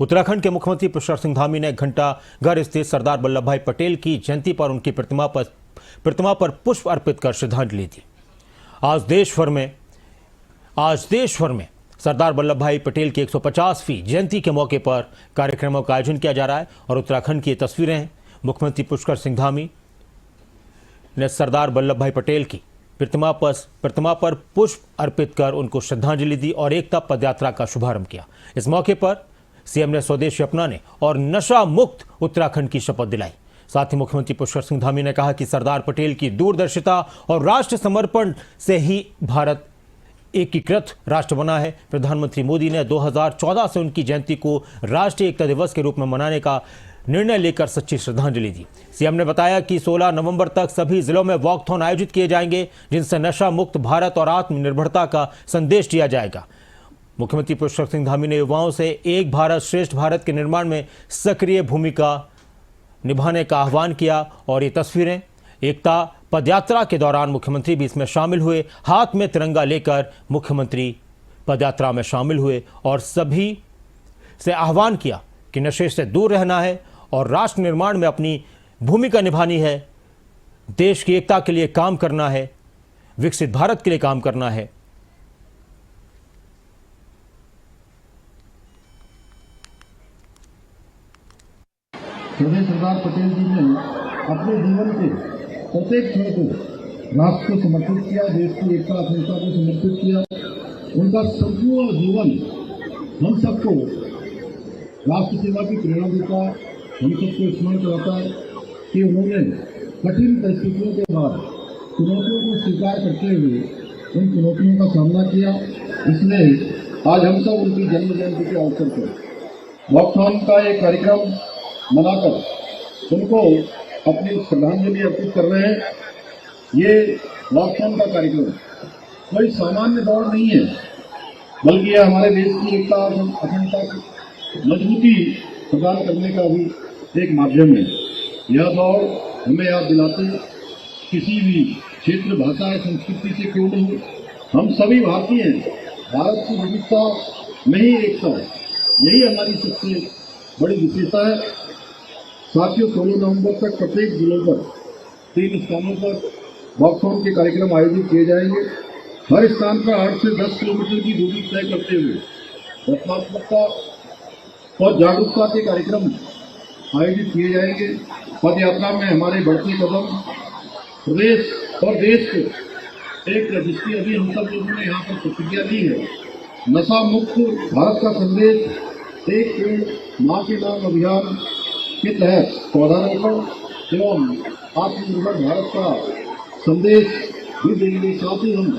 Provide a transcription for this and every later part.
उत्तराखंड के मुख्यमंत्री पुष्कर सिंह धामी ने घंटाघर स्थित सरदार वल्लभ भाई पटेल की जयंती पर उनकी प्रतिमा पर पुष्प अर्पित कर श्रद्धांजलि दी। आज देश भर में सरदार वल्लभ भाई पटेल की 150वीं जयंती के मौके पर कार्यक्रमों का आयोजन किया जा रहा है और उत्तराखंड की ये तस्वीरें हैं। मुख्यमंत्री पुष्कर सिंह धामी ने सरदार वल्लभ भाई पटेल की प्रतिमा पर पुष्प अर्पित कर उनको श्रद्धांजलि दी और एकता पदयात्रा का शुभारंभ किया। इस मौके पर सीएम ने स्वदेशी अपनाने और नशा मुक्त उत्तराखंड की शपथ दिलाई। साथ ही मुख्यमंत्री पुष्कर सिंह धामी ने कहा कि सरदार पटेल की दूरदर्शिता और राष्ट्र समर्पण से ही भारत एकीकृत राष्ट्र बना है। प्रधानमंत्री मोदी ने 2014 से उनकी जयंती को राष्ट्रीय एकता दिवस के रूप में मनाने का निर्णय लेकर सच्ची श्रद्धांजलि दी। सीएम ने बताया कि 16 नवंबर तक सभी जिलों में वॉकथॉन आयोजित किए जाएंगे, जिनसे नशा मुक्त भारत और आत्मनिर्भरता का संदेश दिया जाएगा। मुख्यमंत्री पुष्कर सिंह धामी ने युवाओं से एक भारत श्रेष्ठ भारत के निर्माण में सक्रिय भूमिका निभाने का आह्वान किया और ये तस्वीरें एकता पदयात्रा के दौरान मुख्यमंत्री भी इसमें शामिल हुए। हाथ में तिरंगा लेकर मुख्यमंत्री पदयात्रा में शामिल हुए और सभी से आह्वान किया कि नशे से दूर रहना है और राष्ट्र निर्माण में अपनी भूमिका निभानी है, देश की एकता के लिए काम करना है, विकसित भारत के लिए काम करना है। सरदार पटेल जी ने अपने जीवन के प्रत्येक क्षण को राष्ट्र को समर्पित किया, देश की एकता अखंडता को समर्पित किया। उनका संपूर्ण जीवन हम सबको राष्ट्र सेवा की प्रेरणा देता है, हम सबको स्मरण कराता है कि उन्होंने कठिन परिस्थितियों के बाद चुनौतियों को स्वीकार करते हुए उन चुनौतियों का सामना किया। इसलिए आज हम सब उनकी जन्म जयंती के अवसर पर वॉकथॉन का एक कार्यक्रम मनाकर उनको अपनी श्रद्धांजलि अर्पित कर रहे हैं। ये वॉकथॉन का कार्यक्रम कोई सामान्य दौड़ नहीं है, बल्कि यह हमारे देश की एकता और अखंडता की मजबूती प्रदान करने का भी एक माध्यम है। यह दौड़ हमें याद दिलाते किसी भी क्षेत्र, भाषा या संस्कृति से क्यों न हो, हम सभी भारतीय हैं। भारत की विविधता में ही एकता है, यही हमारी सबसे बड़ी विशेषता है। साथियों, 16 नवंबर तक प्रत्येक जिलों पर 3 स्थानों पर वॉकथॉन के कार्यक्रम आयोजित किए जाएंगे। हर स्थान पर 8 से 10 किलोमीटर की दूरी तय करते हुए रचनात्मकता और जागरूकता के कार्यक्रम आयोजित किए जाएंगे। पद यात्रा में हमारे बढ़ते कदम प्रदेश और देश को एक, जिसकी अभी हम सब लोगों ने यहाँ पर प्रतिज्ञा ली है, नशा मुक्त भारत का संदेश, एक पेड़ माँ के नाम अभियान के तहत पौधारोपण एवं आत्मनिर्भर भारत का संदेश भी देंगे। साथ ही हम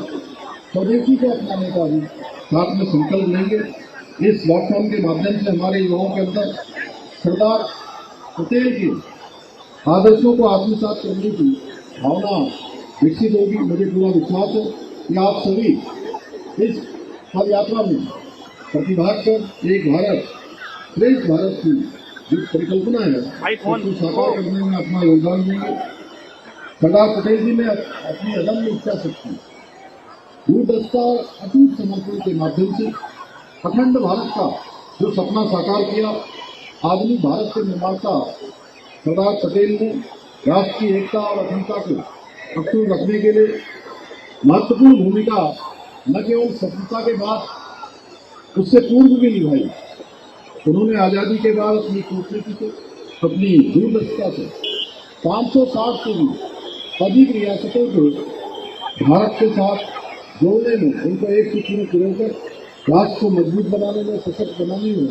स्वदेशी को अपनाने का भी साथ में संकल्प लेंगे। इस वॉकथॉन के माध्यम से हमारे युवाओं के अंदर सरदार पटेल के आदर्शों को आत्मसात करने की भावना विकसित होगी। मुझे पूरा विश्वास है कि आप सभी इस पद यात्रा में प्रतिभाग कर एक भारत श्रेष्ठ भारत की जो परिकल्पना है उसको साकार करने में अपना योगदान देंगे। सरदार पटेल जी ने अपनी अदम्य इच्छा शक्ति, दूरदर्शिता और अटूट समर्पण के माध्यम से अखंड भारत का जो सपना साकार किया। आधुनिक भारत के निर्माता सरदार पटेल ने राष्ट्र की एकता और अखंडता को अक्षुण्ण रखने के लिए महत्वपूर्ण भूमिका न केवल स्वतंत्रता के बाद उससे पूर्व भी निभाई। उन्होंने आज़ादी के बाद अपनी कूटनीति से, अपनी दूरदर्शिता से 560 से भी अधिक रियासतों को भारत के साथ जोड़ने में, उनको एक सूत्र में पिरोकर राष्ट्र को मजबूत बनाने में, सशक्त बनाने में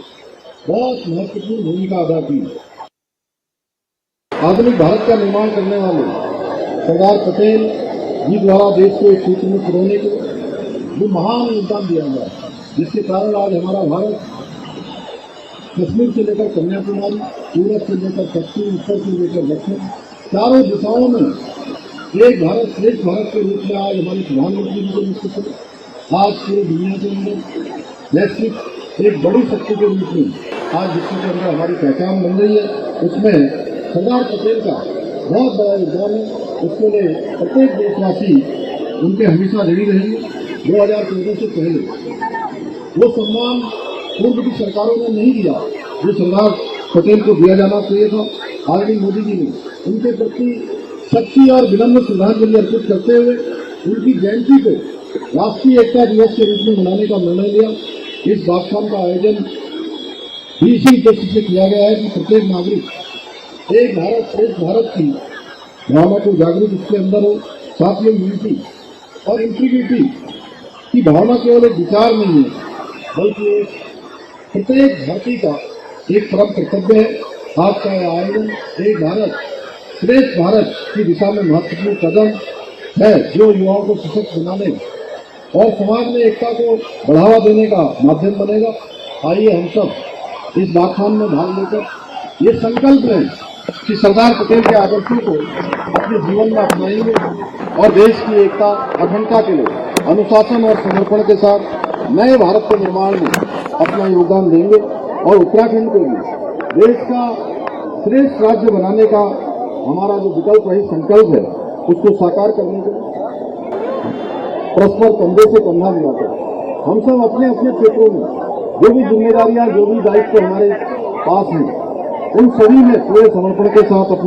बहुत महत्वपूर्ण भूमिका अदा की। आधुनिक भारत का निर्माण करने वाले सरदार पटेल जी द्वारा देश को एक सूत्र में पिरोने के जो महान योगदान दिया गया, जिसके कारण आज हमारा भारत कश्मीर से लेकर कन्याकुमारी, पूरब से लेकर पश्चिम, उत्तर से लेकर दक्षिण, चारों दिशाओं में एक भारत श्रेष्ठ भारत के रूप में आज हमारे प्रधानमंत्री जी के नेतृत्व में आज पूरी दुनिया के अंदर वैश्विक एक बड़ी शक्ति के रूप में आज विश्व के अंदर हमारी पहचान बन रही है। उसमें सरदार पटेल का बहुत बड़ा योगदान है। उसके लिए प्रत्येक देशवासी उनके हमेशा ऋणी रहेंगे। 2014 से पहले वो सम्मान पूर्व की सरकारों ने नहीं दिया जो सरदार पटेल को दिया जाना चाहिए था। आदरणीय मोदी जी ने उनके प्रति सच्ची और विनम्र श्रद्धांजलि अर्पित करते हुए उनकी जयंती को राष्ट्रीय एकता दिवस के रूप में मनाने का निर्णय लिया। इस व्याख्यान का आयोजन भी इसी उद्देश्य से किया गया है कि प्रत्येक नागरिक एक भारत श्रेष्ठ भारत की भावना को जागृत उसके अंदर हो। साथ में यूनिटी और इंटीग्रिटी की भावना केवल एक विचार नहीं है, बल्कि एक प्रत्येक भारतीय का एक परम कर्तव्य है। आज का यह आयोजन एक भारत श्रेष्ठ भारत की दिशा में महत्वपूर्ण कदम है, जो युवाओं को सशक्त बनाने और समाज में एकता को बढ़ावा देने का माध्यम बनेगा। आइए हम सब इस व्याख्यान में भाग लेकर ये संकल्प लें कि सरदार पटेल के आदर्शों को अपने जीवन में अपनाएंगे और देश की एकता अखंडता के लिए अनुशासन और समर्पण के साथ नए भारत के निर्माण में अपना योगदान देंगे और उत्तराखंड को भी देश का श्रेष्ठ राज्य बनाने का हमारा जो विकल्प रही संकल्प है उसको साकार करने के लिए परस्पर कंधे से कंधा मिलाकर हम सब अपने अपने क्षेत्रों में जो भी जिम्मेदारियां जो भी दायित्व हमारे पास हैं उन सभी में पूरे समर्पण के साथ अपना